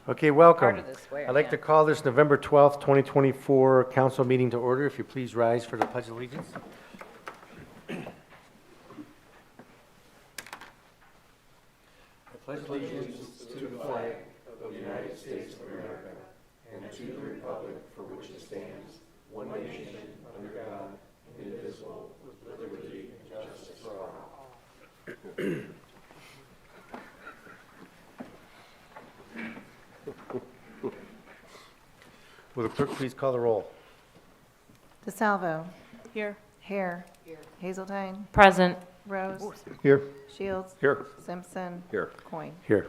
Okay, welcome. Part of the swear, I'd like to call this November 12th, 2024 council meeting to order. If you please rise for the Pledge of Allegiance. I pledge allegiance to the flag of the United States of America and to the republic for which it stands, one nation, under God, indivisible, with liberty and justice for all. Will the clerk please call the roll? DeSalvo. Here. Hare. Hazeltine. Present. Rose. Here. Shields. Here. Simpson. Here. Coin. Here.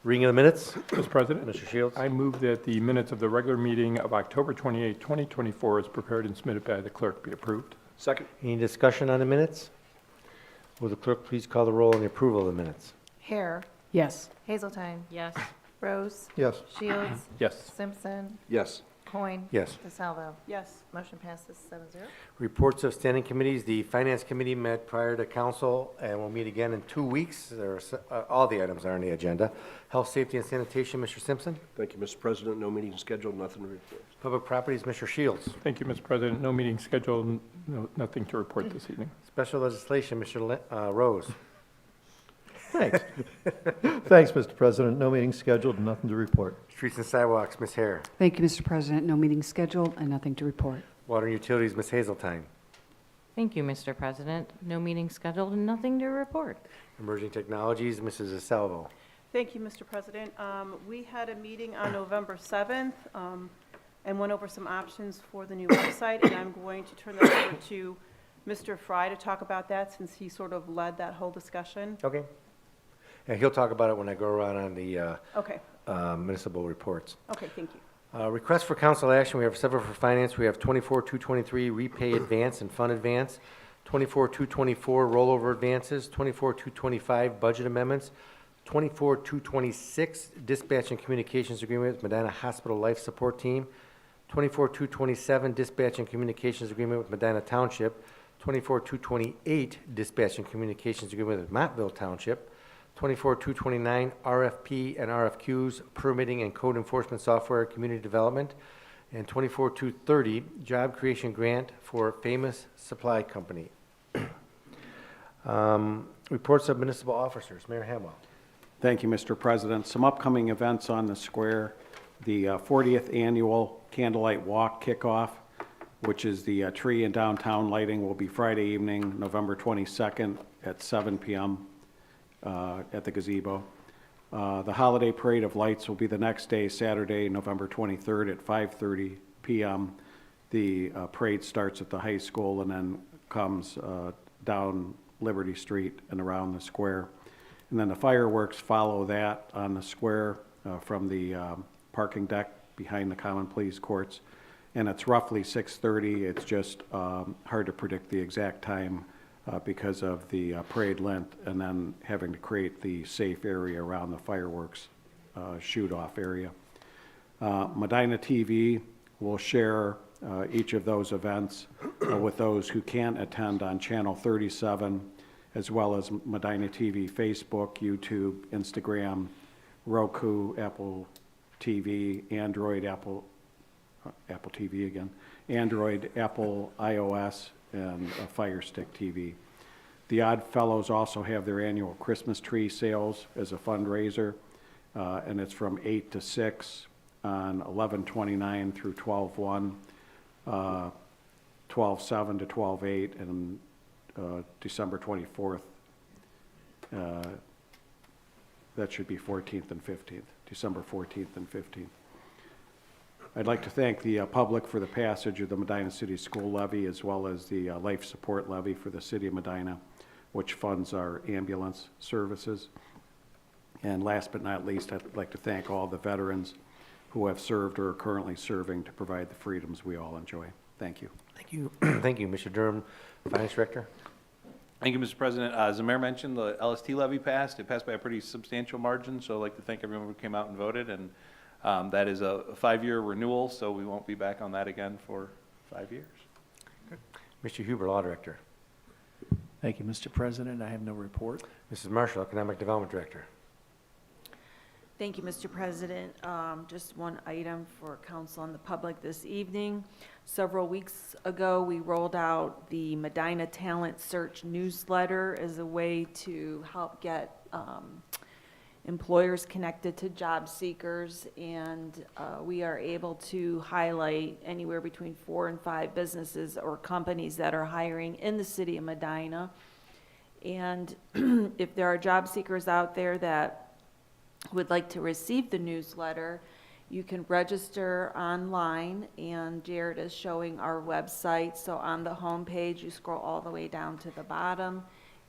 Reading of the minutes, Mr. President, Mr. Shields. I move that the minutes of the regular meeting of October 28, 2024, as prepared and submitted by the clerk, be approved. Second. Any discussion on the minutes? Will the clerk please call the roll on the approval of the minutes? Hare. Yes. Hazeltine. Yes. Rose. Yes. Shields. Yes. Simpson. Yes. Coin. Yes. DeSalvo. Yes. Motion passes 7-0. Reports of standing committees. The Finance Committee met prior to council and will meet again in 2 weeks. All the items are on the agenda. Health, Safety, and Sanitation, Mr. Simpson. Thank you, Mr. President. No meeting scheduled, nothing to report. Public Properties, Mr. Shields. Thank you, Mr. President. No meeting scheduled, nothing to report this evening. Special Legislation, Mr. Rose. Thanks. Thanks, Mr. President. No meeting scheduled, and nothing to report. Streets and Sidewalks, Ms. Hare. Thank you, Mr. President. No meeting scheduled and nothing to report. Water and Utilities, Ms. Hazeltine. Thank you, Mr. President. No meeting scheduled and nothing to report. Emerging Technologies, Mrs. DeSalvo. Thank you, Mr. President. We had a meeting on November 7th and went over some options for the new website, and I'm going to turn that over to Mr. Fry to talk about that since he sort of led that whole discussion. Okay. And he'll talk about it when I go around on the Okay. municipal reports. Okay, thank you. Request for council action, we have several for finance. We have 24-223 repay advance and fund advance, 24-224 rollover advances, 24-225 budget amendments, 24-226 dispatch and communications agreement with Medina Hospital Life Support Team, 24-227 dispatch and communications agreement with Medina Township, 24-228 dispatch and communications agreement with Montville Township, 24-229 RFP and RFQs, permitting and code enforcement software, community development, and 24-230 job creation grant for Famous Supply Company. Reports of municipal officers. Mayor Hamwell. Thank you, Mr. President. Some upcoming events on the square. The 40th Annual Candlelight Walk Kickoff, which is the tree and downtown lighting, will be Friday evening, November 22nd at 7 p.m. At the gazebo. The holiday parade of lights will be the next day, Saturday, November 23rd at 5:30 p.m. The parade starts at the high school and then comes down Liberty Street and around the square. And then the fireworks follow that on the square from the parking deck behind the Common Pleas Courts. And it's roughly 6:30. It's just hard to predict the exact time because of the parade length and then having to create the safe area around the fireworks shoot-off area. Medina TV will share each of those events with those who can't attend on Channel 37, as well as Medina TV Facebook, YouTube, Instagram, Roku, Apple TV, Android, Apple TV again, Android, Apple iOS, and Fire Stick TV. The Odd Fellows also have their annual Christmas tree sales as a fundraiser, and it's from 8 to 6 on 11/29 through 12/1, 12/7 to 12/8, and December 24th. That should be 14th and 15th, December 14th and 15th. I'd like to thank the public for the passage of the Medina City School Levy, as well as the Life Support Levy for the City of Medina, which funds our ambulance services. And last but not least, I'd like to thank all the veterans who have served or are currently serving to provide the freedoms we all enjoy. Thank you. Thank you. Thank you, Mr. Durham, Finance Director. Thank you, Mr. President. As the mayor mentioned, the LST levy passed. It passed by a pretty substantial margin, so I'd like to thank everyone who came out and voted. And that is a 5-year renewal, so we won't be back on that again for 5 years. Good. Mr. Huber, Law Director. Thank you, Mr. President. I have no report. Mrs. Marshall, Economic Development Director. Thank you, Mr. President. Just one item for council and the public this evening. Several weeks ago, we rolled out the Medina Talent Search newsletter as a way to help get employers connected to job seekers, and we are able to highlight anywhere between 4 and 5 businesses or companies that are hiring in the city of Medina. And if there are job seekers out there that would like to receive the newsletter, you can register online, and Jared is showing our website. So on the home page, you scroll all the way down to the bottom,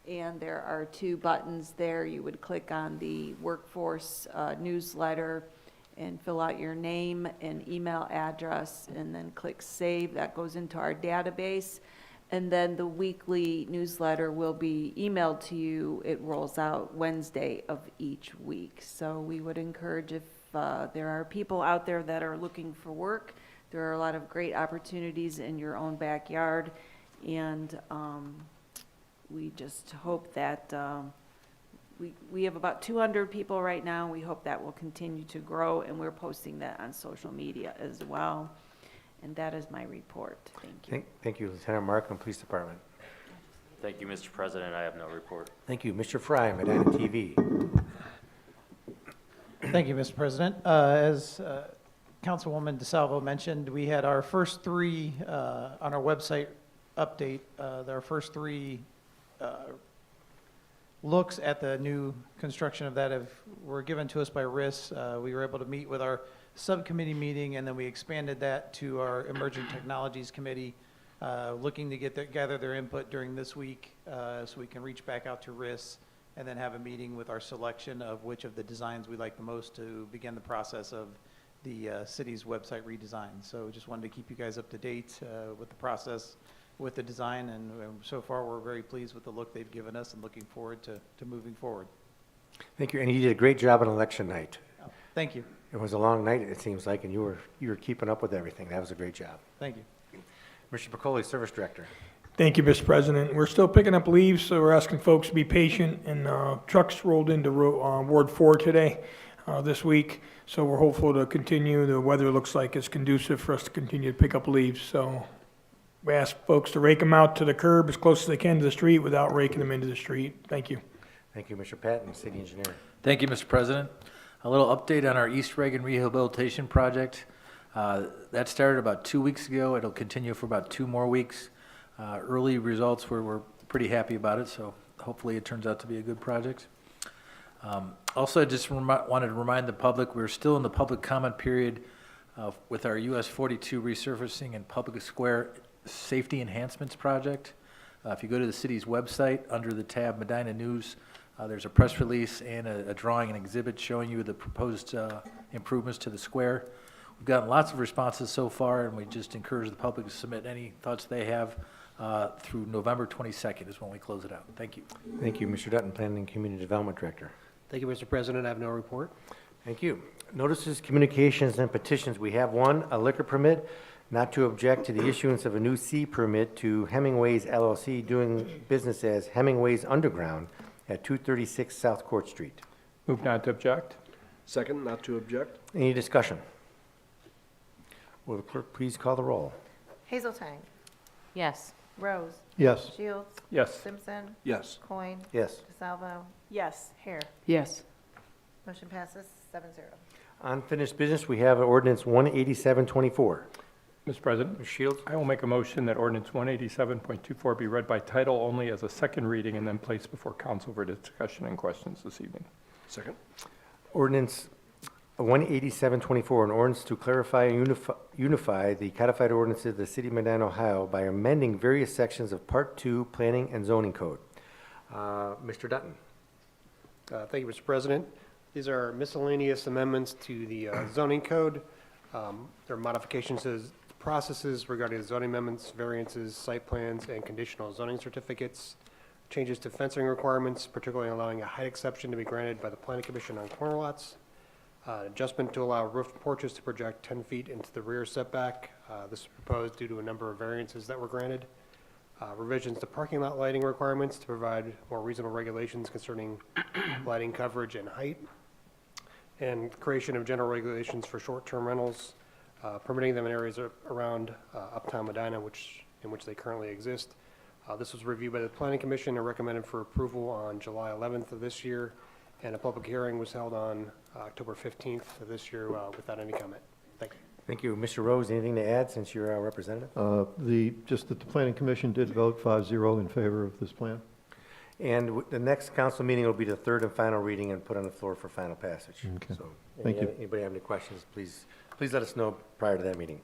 and there are 2 buttons there. You would click on the workforce newsletter and fill out your name and email address, and then click save. That goes into our database. And then the weekly newsletter will be emailed to you. It rolls out Wednesday of each week. So we would encourage, if there are people out there that are looking for work, there are a lot of great opportunities in your own backyard. And we just hope that we have about 200 people right now. We hope that will continue to grow, and we're posting that on social media as well. And that is my report. Thank you. Thank you, Lieutenant Markham, Police Department. Thank you, Mr. President. I have no report. Thank you, Mr. Fry, Medina TV. Thank you, Mr. President. As Councilwoman DeSalvo mentioned, we had our first 3 on our website update. Our first 3 looks at the new construction of that were given to us by RIS. We were able to meet with our subcommittee meeting, and then we expanded that to our Emerging Technologies Committee, looking to gather their input during this week so we can reach back out to RIS and then have a meeting with our selection of which of the designs we like the most to begin the process of the city's website redesign. So just wanted to keep you guys up to date with the process, with the design, and so far we're very pleased with the look they've given us and looking forward to moving forward. Thank you, and you did a great job on election night. Thank you. It was a long night, it seems like, and you were keeping up with everything. That was a great job. Thank you. Mr. Piccoli, Service Director. Thank you, Mr. President. We're still picking up leaves, so we're asking folks to be patient, and trucks rolled into Ward 4 today, this week, so we're hopeful to continue. The weather looks like it's conducive for us to continue to pick up leaves, so we ask folks to rake them out to the curb as close as they can to the street without raking them into the street. Thank you. Thank you, Mr. Patton, City Engineer. Thank you, Mr. President. A little update on our East Reagan Rehabilitation Project. That started about 2 weeks ago. It'll continue for about 2 more weeks. Early results, we're pretty happy about it, so hopefully it turns out to be a good project. Also, I just wanted to remind the public, we're still in the public comment period with our US 42 resurfacing and public square safety enhancements project. If you go to the city's website, under the tab Medina News, there's a press release and a drawing and exhibit showing you the proposed improvements to the square. We've gotten lots of responses so far, and we just encourage the public to submit any thoughts they have through November 22nd is when we close it out. Thank you. Thank you, Mr. Dutton, Planning and Community Development Director. Thank you, Mr. President. I have no report. Thank you. Notices, communications, and petitions. We have one, a liquor permit not to object to the issuance of a new C permit to Hemingway's LLC doing business as Hemingway's Underground at 236 South Court Street. Move not to object. Second, not to object. Any discussion? Will the clerk please call the roll? Hazeltine, Yes. Rose, Yes. Shields, Yes. Simpson, Yes. Coin, Yes. DeSalvo, Yes. Hare. Yes. Motion passes 7-0. Unfinished business, we have ordinance 18724. Mr. President, Ms. Shields? I will make a motion that ordinance 187.24 be read by title only as a second reading and then placed before council for discussion and questions this evening. Second. Ordinance 18724, an ordinance to clarify and unify the codified ordinances of the City of Medina, Ohio by amending various sections of Part 2 Planning and Zoning Code. Mr. Dutton. Thank you, Mr. President. These are miscellaneous amendments to the zoning code. There are modifications to processes regarding the zoning amendments, variances, site plans, and conditional zoning certificates. Changes to fencing requirements, particularly allowing a height exception to be granted by the Planning Commission on corner lots. Adjustment to allow roofed porches to project 10 feet into the rear setback. This is proposed due to a number of variances that were granted. Revisions to parking lot lighting requirements to provide more reasonable regulations concerning lighting coverage and height. and creation of general regulations for short-term rentals, permitting them in areas around Uptown Medina, in which they currently exist. This was reviewed by the Planning Commission and recommended for approval on July 11th of this year, and a public hearing was held on October 15th of this year without any comment. Thank you. Thank you. Mr. Rose, anything to add since you're our representative? Just that the planning commission did vote 5-0 in favor of this plan. And the next council meeting will be the third and final reading and put on the floor for final passage. Okay. So, Thank you. Anybody have any questions, please let us know prior to that meeting.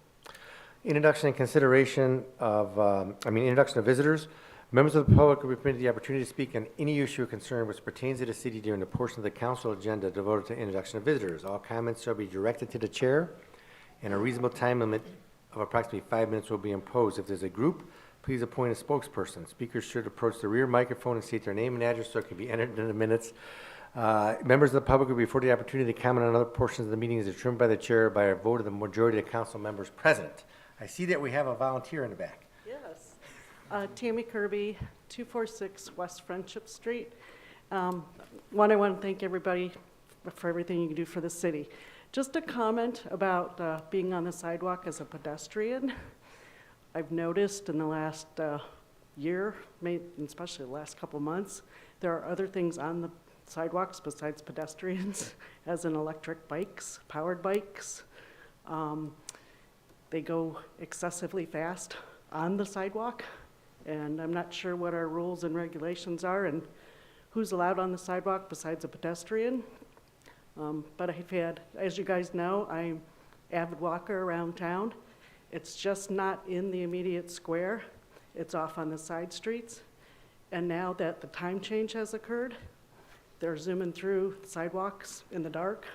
Introduction and consideration of, introduction of visitors. Members of the public will be permitted the opportunity to speak on any issue or concern which pertains to the city during the portion of the council agenda devoted to introduction of visitors. All comments shall be directed to the chair, and a reasonable time limit of approximately 5 minutes will be imposed. If there's a group, please appoint a spokesperson. Speakers should approach the rear microphone and state their name and address so it can be entered in the minutes. Members of the public will be afforded the opportunity to comment on other portions of the meeting as determined by the chair by a vote of the majority of the council members present. I see that we have a volunteer in the back. Yes. Tammy Kirby, 246 West Friendship Street. I want to thank everybody for everything you can do for the city. Just a comment about being on the sidewalk as a pedestrian. I've noticed in the last year, especially the last couple months, there are other things on the sidewalks besides pedestrians, as in electric bikes, powered bikes. They go excessively fast on the sidewalk, and I'm not sure what our rules and regulations are and who's allowed on the sidewalk besides a pedestrian. But I've had, as you guys know, I'm an avid walker around town. It's just not in the immediate square. It's off on the side streets. And now that the time change has occurred, they're zooming through sidewalks in the dark.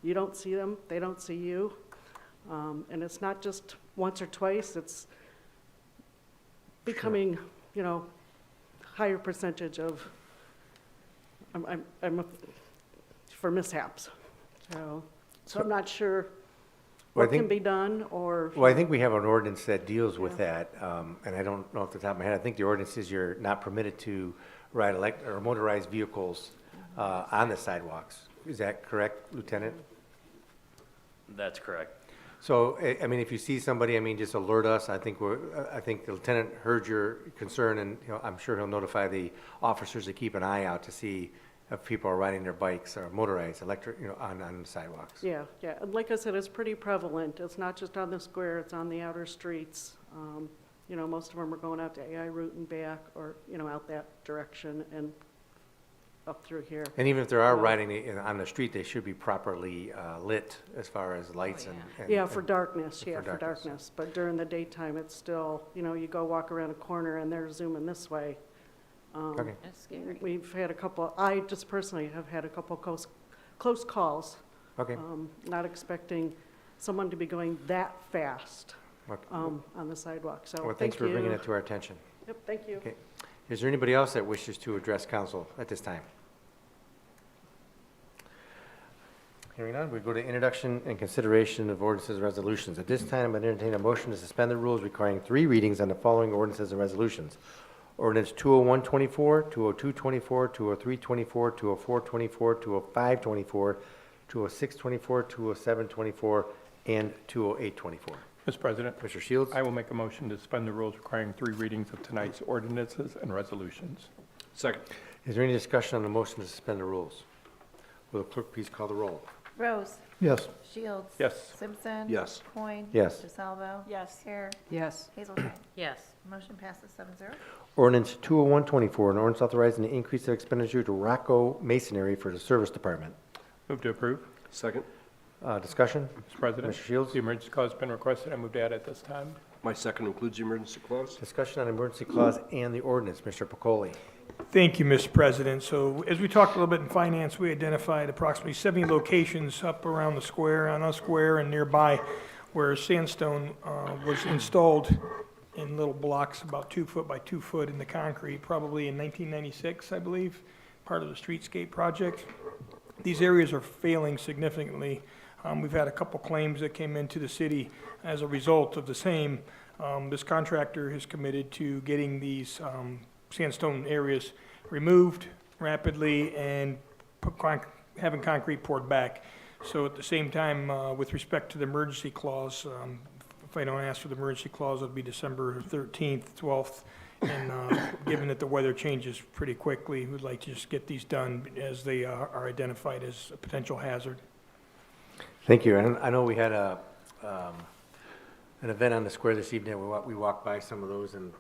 You don't see them, they don't see you. And it's not just once or twice, it's becoming, higher percentage of, for mishaps. So I'm not sure Well, I what think- can be done, or. Well, I think we have an ordinance that deals with that, and I don't know off the top of my head. I think the ordinance is you're not permitted to ride or motorized vehicles on the sidewalks. Is that correct, Lieutenant? That's correct. So, if you see somebody, just alert us. I think the lieutenant heard your concern, and I'm sure he'll notify the officers to keep an eye out to see if people are riding their bikes or motorized electric, on the sidewalks. Yeah. And like I said, it's pretty prevalent. It's not just on the square, it's on the outer streets. Most of them are going out to AI route and back, or, out that direction and up through here. And even if they are riding on the street, they should be properly lit as far as lights and. Yeah, for darkness, for darkness. But during the daytime, it's still, you go walk around a corner and they're zooming this way. Okay. That's scary. We've had I just personally have had a couple close calls. Okay. Not expecting someone to be going that fast Okay. on the sidewalk, so Well, thanks thank for bringing you. it to our attention. Yep, thank you. Okay. Is there anybody else that wishes to address council at this time? Hearing none, we go to introduction and consideration of ordinances and resolutions. At this time, I'm going to entertain a motion to suspend the rules requiring 3 readings on the following ordinances and resolutions. Ordinance 201-24, 202-24, 203-24, 204-24, 205-24, 206-24, 207-24, and 208-24. Mr. President, Mr. Shields? I will make a motion to suspend the rules requiring 3 readings of tonight's ordinances and resolutions. Second. Is there any discussion on the motion to suspend the rules? Will the clerk please call the roll? Rose. Yes. Shields. Yes. Simpson. Yes. Coin. Yes. DeSalvo. Yes. Hare. Yes. Hazelton. Yes. Motion passes 7-0. Ordinance 201-24, an ordinance authorizing the increase of expenditure to Rocco Masonry for the Service Department. Move to approve. Second. Discussion? Mr. President. Mr. Shields? The emergency clause has been requested. I move to add at this time. My second includes the emergency clause. Discussion on emergency clause and the ordinance. Mr. Pacoli? Thank you, Mr. President. So as we talked a little bit in finance, we identified approximately 70 locations up around the square, on our square and nearby, where sandstone was installed in little blocks about 2 foot by 2 foot in the concrete, probably in 1996, I believe, part of the streetscape project. These areas are failing significantly. We've had a couple claims that came into the city as a result of the same. This contractor has committed to getting these sandstone areas removed rapidly and having concrete poured back. So at the same time, with respect to the emergency clause, if I don't ask for the emergency clause, it'll be December 13th, 12th. And given that the weather changes pretty quickly, we'd like to just get these done as they are identified as a potential hazard. Thank you. And I know we had an event on the square this evening. We walked by some of those, and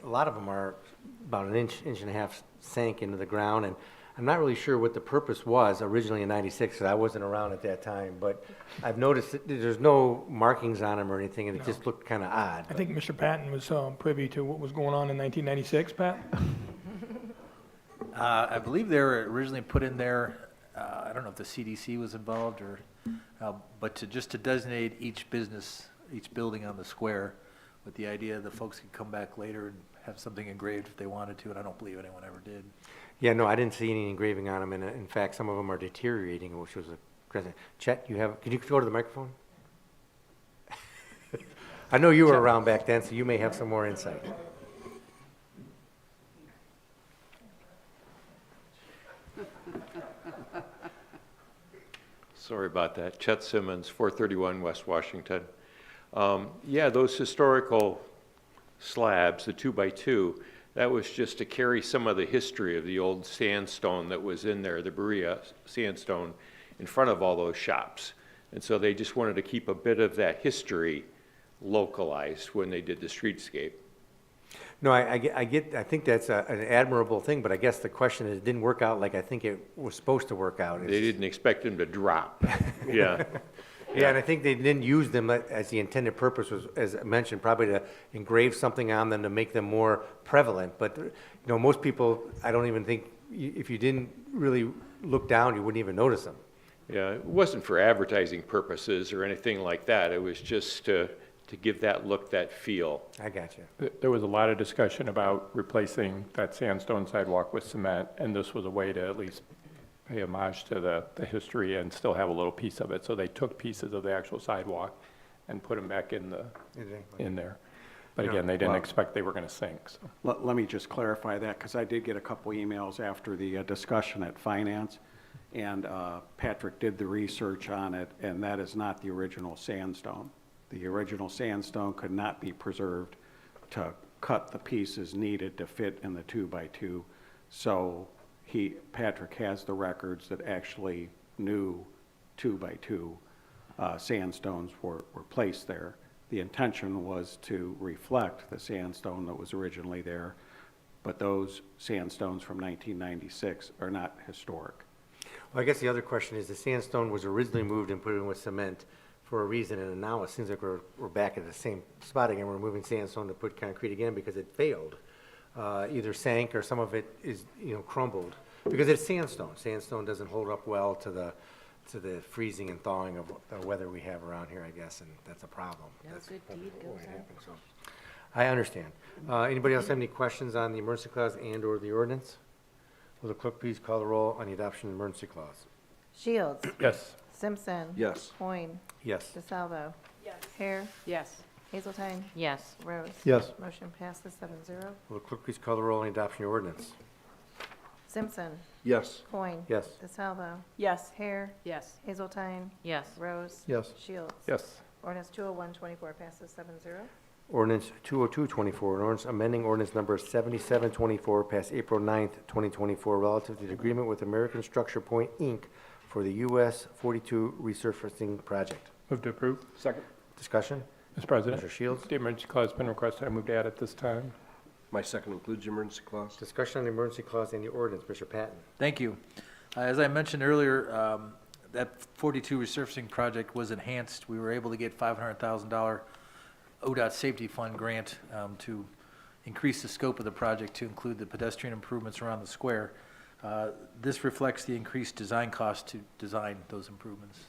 a lot of them are about an inch and a half sank into the ground. And I'm not really sure what the purpose was originally in '96, because I wasn't around at that time. But I've noticed that there's no markings on them or anything, and it just looked kind of odd. I think Mr. Patton was privy to what was going on in 1996, Pat? I believe they were originally put in there, I don't know if the CDC was involved or, but just to designate each business, each building on the square, with the idea that folks could come back later and have something engraved if they wanted to, and I don't believe anyone ever did. Yeah, no, I didn't see any engraving on them, and in fact, some of them are deteriorating, which was a... Chet, can you go to the microphone? I know you were around back then, so you may have some more insight. Sorry about that. Chet Simmons, 431 West Washington. Yeah, those historical slabs, the 2x2, that was just to carry some of the history of the old sandstone that was in there, the Berea sandstone, in front of all those shops. And so they just wanted to keep a bit of that history localized when they did the streetscape. No, I think that's an admirable thing, but I guess the question is, it didn't work out like I think it was supposed to work out. They didn't expect them to drop. Yeah. Yeah, and I think they didn't use them as the intended purpose was, as I mentioned, probably to engrave something on them to make them more prevalent. But, most people, I don't even think, if you didn't really look down, you wouldn't even notice them. Yeah, it wasn't for advertising purposes or anything like that. It was just to give that look, that feel. I got you. There was a lot of discussion about replacing that sandstone sidewalk with cement, and this was a way to at least pay homage to the history and still have a little piece of it. So they took pieces of the actual sidewalk and put them back in there. But again, they didn't expect they were going to sink. So. Let me just clarify that, because I did get a couple emails after the discussion at Finance, and Patrick did the research on it, and that is not the original sandstone. The original sandstone could not be preserved to cut the pieces needed to fit in the 2x2. So Patrick has the records that actually new 2x2 sandstones were placed there. The intention was to reflect the sandstone that was originally there, but those sandstones from 1996 are not historic. Well, I guess the other question is, the sandstone was originally moved and put in with cement for a reason, and now it seems like we're back at the same spot again. We're moving sandstone to put concrete again because it failed. Either sank or some of it is, crumbled. Because it's sandstone. Sandstone doesn't hold up well to the freezing and thawing of the weather we have around here, I guess, and that's a problem. That's good deed goes happened, so. I understand. Anybody else have any questions on the emergency clause and/or the ordinance? Will the clerk please call the roll on the adoption of the emergency clause? Shields. Yes. Simpson. Yes. Coin. Yes. DeSalvo. Yes. Hare. Yes. Hazeltine. Yes. Rose. Yes. Motion passes 7-0. Will the clerk please call the roll on the adoption of the ordinance? Simpson. Yes. Coin. Yes. DeSalvo. Yes. Hare. Yes. Hazeltine. Yes. Rose. Yes. Shields. Yes. Ordinance 201-24 passes 7-0. Ordinance 202-24, an ordinance amending ordinance number 7724, passed April 9th, 2024, relative to the agreement with American Structure Point, Inc. for the US 42 resurfacing project. Move to approve. Second. Discussion? Mr. President. Mr. Shields? The emergency clause has been requested. I move to add it this time. My second includes the emergency clause. Discussion on the emergency clause and the ordinance. Mr. Patton? Thank you. As I mentioned earlier, that 42 resurfacing project was enhanced. We were able to get $500,000 ODOT Safety Fund grant to increase the scope of the project to include the pedestrian improvements around the square. This reflects the increased design cost to design those improvements.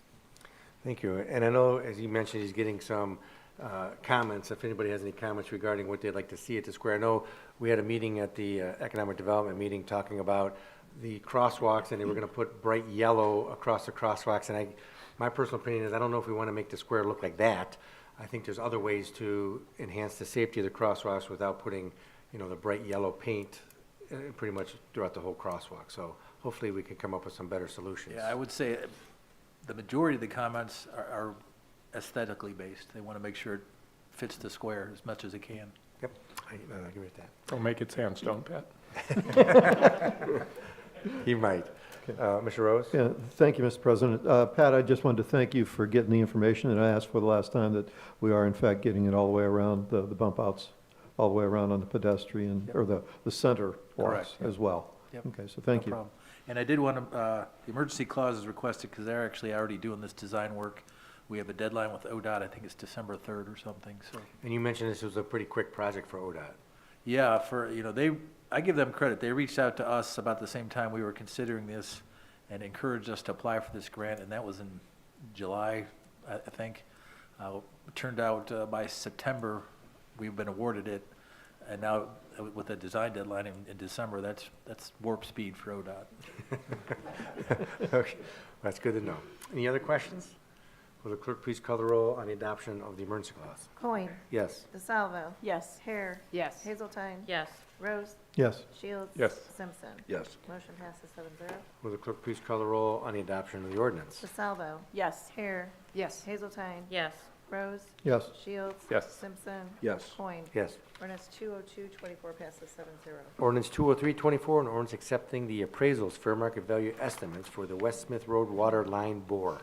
Thank you. And I know, as you mentioned, he's getting some comments, if anybody has any comments regarding what they'd like to see at the square. I know we had a meeting at the Economic Development meeting talking about the crosswalks, and they were going to put bright yellow across the crosswalks. And my personal opinion is I don't know if we want to make the square look like that. I think there's other ways to enhance the safety of the crosswalks without putting, the bright yellow paint pretty much throughout the whole crosswalk. So hopefully we can come up with some better solutions. Yeah, I would say the majority of the comments are aesthetically based. They want to make sure it fits the square as much as it can. Yep, I agree with that. Don't make it sandstone, Pat. He might. Mr. Rose? Yeah, thank you, Mr. President. Pat, I just wanted to thank you for getting the information that I asked for the last time, that we are in fact getting it all the way around, the bump outs, all the way around on the pedestrian, or the center walks Correct. as well. Yep. Okay, so thank No you. problem. And I did want to, the emergency clause is requested because they're actually already doing this design work. We have a deadline with ODOT, I think it's December 3rd or something, so. And you mentioned this was a pretty quick project for ODOT. Yeah, I give them credit. They reached out to us about the same time we were considering this and encouraged us to apply for this grant, and that was in July, I think. It turned out by September, we've been awarded it, and now with a design deadline in December, that's warp speed for ODOT. Okay, that's good to know. Any other questions? Will the clerk please call the roll on the adoption of the emergency clause? Coin. Yes. DeSalvo. Yes. Hare. Yes. Hazeltine. Yes. Rose. Yes. Shields. Yes. Simpson. Yes. Motion passes 7-0. Will the clerk please call the roll on the adoption of the ordinance? DeSalvo. Yes. Hare. Yes. Hazeltine. Yes. Rose. Yes. Shields. Yes. Simpson. Yes. Coin. Yes. Ordinance 202-24 passes 7-0. Ordinance 203-24, an ordinance accepting the appraisals fair market value estimates for the West Smith Road water line bore.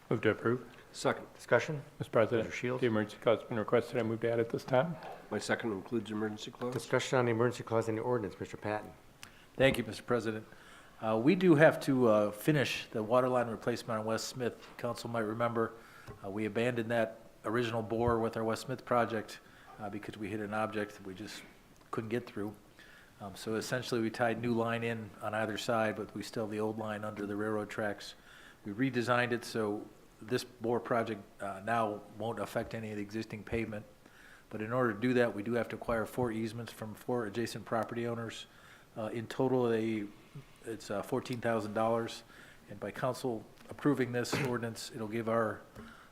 Move to approve. Second. Discussion? Mr. President, Mr. Shields? the emergency clause has been requested. I move to add it this time. My second includes emergency clause. Discussion on the emergency clause in the ordinance. Mr. Patton? Thank you, Mr. President. We do have to finish the water line replacement on West Smith. Council might remember, we abandoned that original bore with our West Smith project because we hit an object that we just couldn't get through. So essentially, we tied new line in on either side, but we still have the old line under the railroad tracks. We redesigned it so this bore project now won't affect any of the existing pavement. But in order to do that, we do have to acquire 4 easements from 4 adjacent property owners. In total, it's $14,000. And by council approving this ordinance, it'll give our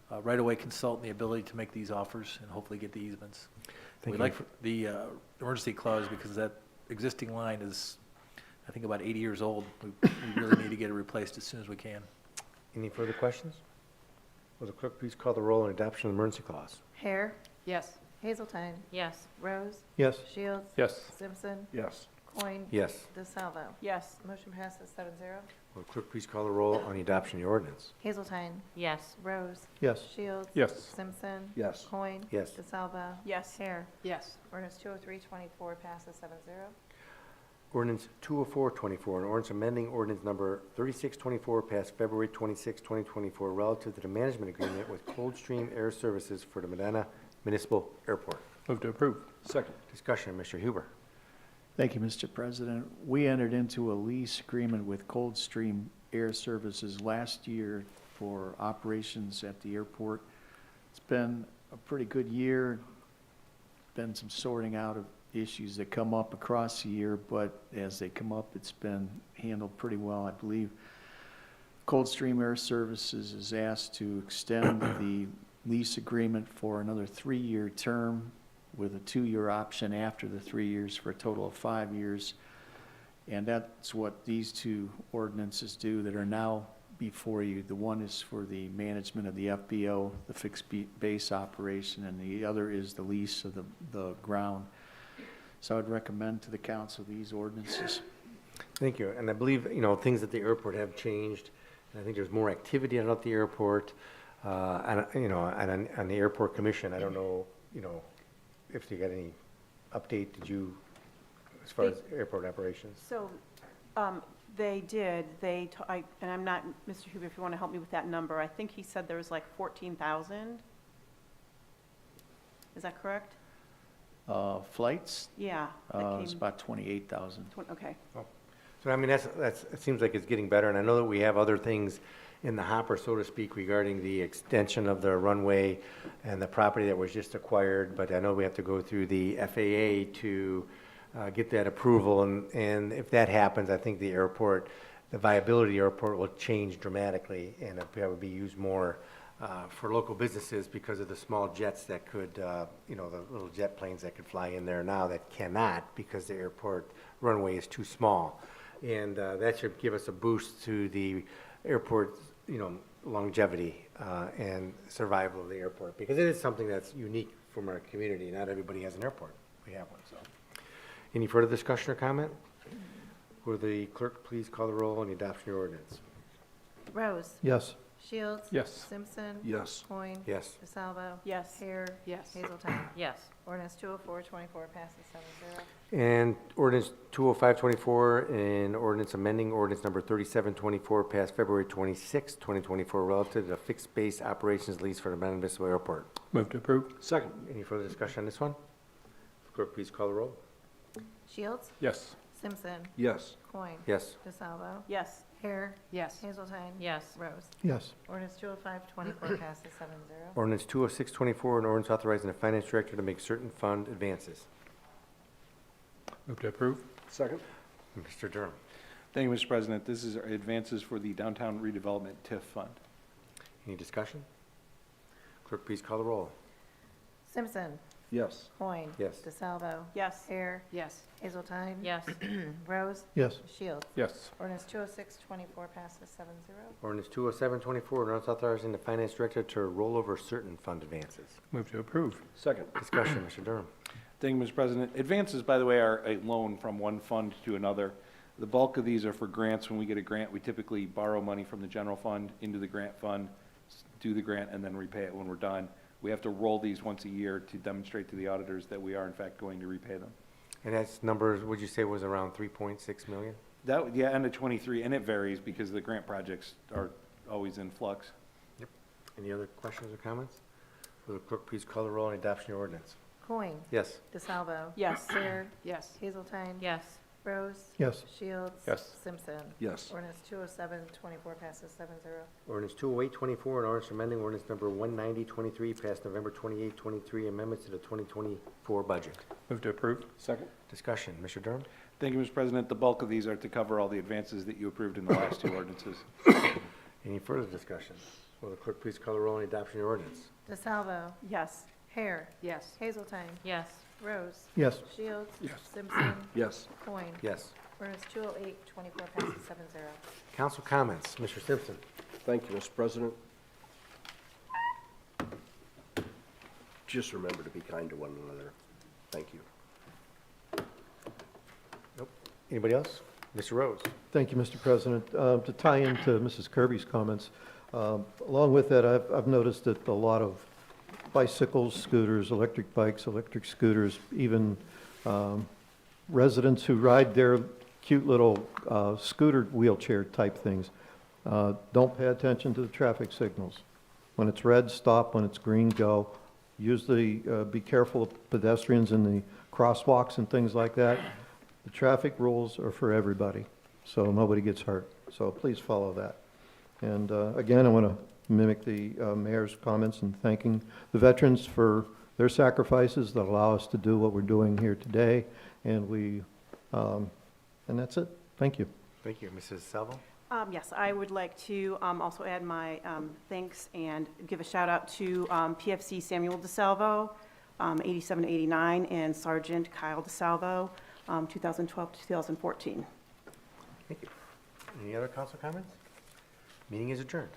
right-of-way consultant the ability to make these offers and hopefully get the easements. Thank We you. like the emergency clause because that existing line is, I think, about 80 years old. We really need to get it replaced as soon as we can. Any further questions? Will the clerk please call the roll on adoption of the emergency clause? Hare. Yes. Hazeltine. Yes. Rose. Yes. Shields. Yes. Simpson. Yes. Coin. Yes. DeSalvo. Yes. Motion passes 7-0. Will the clerk please call the roll on the adoption of the ordinance? Hazeltine. Yes. Rose. Yes. Shields. Yes. Simpson. Yes. Coin. Yes. DeSalvo. Yes. Hare. Yes. Ordinance 203-24 passes 7-0. Ordinance 204-24, an ordinance amending ordinance number 3624 passed February 26, 2024, relative to the management agreement with Coldstream Air Services for the Medina Municipal Airport. Move to approve. Second. Discussion, Mr. Huber. Thank you, Mr. President. We entered into a lease agreement with Coldstream Air Services last year for operations at the airport. It's been a pretty good year. Been some sorting out of issues that come up across the year, but as they come up, it's been handled pretty well. I believe Coldstream Air Services is asked to extend the lease agreement for another 3-year term with a 2-year option after the 3 years for a total of 5 years. And that's what these 2 ordinances do that are now before you. The one is for the management of the FBO, the fixed base operation, and the other is the lease of the ground. So I'd recommend to the council these ordinances. Thank you. And I believe, things at the airport have changed. And I think there's more activity out at the airport, and on the airport commission. I don't know, if you got any update, as far as airport operations? So, they did, and I'm not, Mr. Huber, if you want to help me with that number, I think he said there was like 14,000. Is that correct? Flights, Yeah. it's about 28,000. Okay. So, it seems like it's getting better, and I know that we have other things in the hopper, so to speak, regarding the extension of the runway and the property that was just acquired, but I know we have to go through the FAA to get that approval, and if that happens, I think the viability of the airport will change dramatically, and it would be used more for local businesses because of the small jets that could, the little jet planes that could fly in there now that cannot because the airport runway is too small. And that should give us a boost to the airport, longevity and survival of the airport, because it is something that's unique from our community. Not everybody has an airport. We have one, so. Any further discussion or comment? Will the clerk please call the roll on the adoption of the ordinance? Rose. Yes. Shields. Yes. Simpson. Yes. Coin. Yes. DeSalvo. Yes. Hare. Yes. Hazelton. Yes. Ordinance 20424 passes 7-0. And ordinance 20524, and ordinance amending ordinance number 3724 passed February 26, 2024, relative to the fixed base operations lease for the Medina Vista Airport. Move to approve. Second. Any further discussion on this one? Clerk, please call the roll. Shields. Yes. Simpson. Yes. Coin. Yes. DeSalvo. Yes. Hare. Yes. Hazelton. Yes. Rose. Yes. Ordinance 20524 passes 7-0. Ordinance 20624, an ordinance authorizing the finance director to make certain fund advances. Move to approve. Second. Mr. Durham. Thank you, Mr. President. This is advances for the Downtown Redevelopment TIF Fund. Any discussion? Clerk, please call the roll. Simpson. Yes. Coin. Yes. DeSalvo. Yes. Hare. Yes. Hazelton. Yes. Rose. Yes. Shields. Yes. Ordinance 20624 passes 7-0. Ordinance 20724, an ordinance authorizing the finance director to roll over certain fund advances. Move to approve. Second. Discussion, Mr. Durham. Thank you, Mr. President. Advances, by the way, are a loan from one fund to another. The bulk of these are for grants. When we get a grant, we typically borrow money from the general fund into the grant fund, do the grant, and then repay it when we're done. We have to roll these once a year to demonstrate to the auditors that we are in fact going to repay them. And that's numbers, would you say was around 3.6 million? That, yeah, end of '23, and it varies because the grant projects are always in flux. Any other questions or comments? Will the clerk please call the roll on the adoption of the ordinance? Coin. Yes. DeSalvo. Yes. Hare. Yes. Hazelton. Yes. Rose. Yes. Shields. Yes. Simpson. Yes. Ordinance 20724 passes 7-0. Ordinance 20824, an ordinance amending ordinance number 19023, passed November 28, 23, amendments to the 2024 budget. Move to approve. Second. Discussion, Mr. Durham? Thank you, Mr. President. The bulk of these are to cover all the advances that you approved in the last two ordinances. Any further discussion? Will the clerk please call the roll on the adoption of the ordinance? DeSalvo. Yes. Hare. Yes. Hazelton. Yes. Rose. Yes. Shields. Yes. Simpson. Yes. Coin. Yes. Ordinance 20824 passes 7-0. Council comments, Mr. Simpson? Thank you, Mr. President. Just remember to be kind to one another. Thank you. Nope. Anybody else? Mr. Rose? Thank you, Mr. President. To tie into Mrs. Kirby's comments, along with that, I've noticed that a lot of bicycles, scooters, electric bikes, electric scooters, even residents who ride their cute little scooter wheelchair type things, don't pay attention to the traffic signals. When it's red, stop. When it's green, go. Be careful of pedestrians in the crosswalks and things like that. The traffic rules are for everybody, so nobody gets hurt. So please follow that. And again, I want to mimic the mayor's comments and thanking the veterans for their sacrifices that allow us to do what we're doing here today. And and that's it. Thank you. Thank you. Mrs. Salvo? Yes, I would like to also add my thanks and give a shout out to PFC Samuel DeSalvo, 87-89, and Sergeant Kyle DeSalvo, 2012 to 2014. Thank you. Any other council comments? Meeting is adjourned.